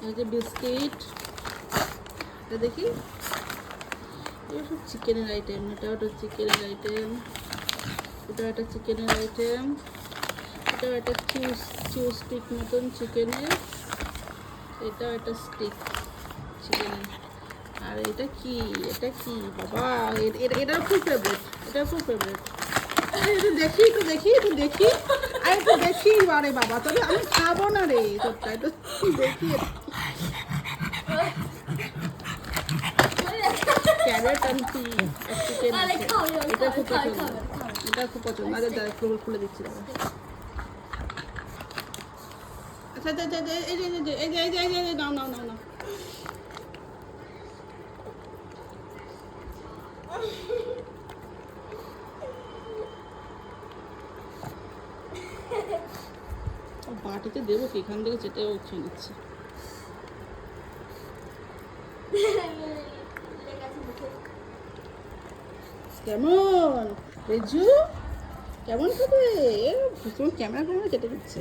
এই যে বিস্কিট, এটা দেখি, এগুলো সব চিকেনের আইটেম। এটা একটা চিকেনের আইটেম, এটা একটা চিকেনের আইটেম, এটা একটা চিউ স্টিক মতন চিকেনের, এটা একটা স্টিক চিকেনের। আর এটা কি, এটা কি বাবা, এটা খুব ফেভারিট, এটা খুব ফেভারিট। একটু দেখি, একটু দেখি, একটু দেখি, আর একটু দেখি বারে বাবা, তবে আমি খাবো না রে তোরটা, একটু দেখি। ক্যারেট আনটি চিকেন আছে, এটা খুব পছন্দ, এটা খুব পছন্দ। আগে যা খুলে দিচ্ছি দাদা। আচ্ছা আচ্ছা, এই যে এই যে এই যে এই যে এই যে এই যে নাও নাও নাও নাও। বাটিতে দেবো কি, এখান থেকে চেটেও খেয়ে নিচ্ছে। কেমন রেজু, কেমন খাবে? ভীষণ ক্যামেরা কেটে দিচ্ছে।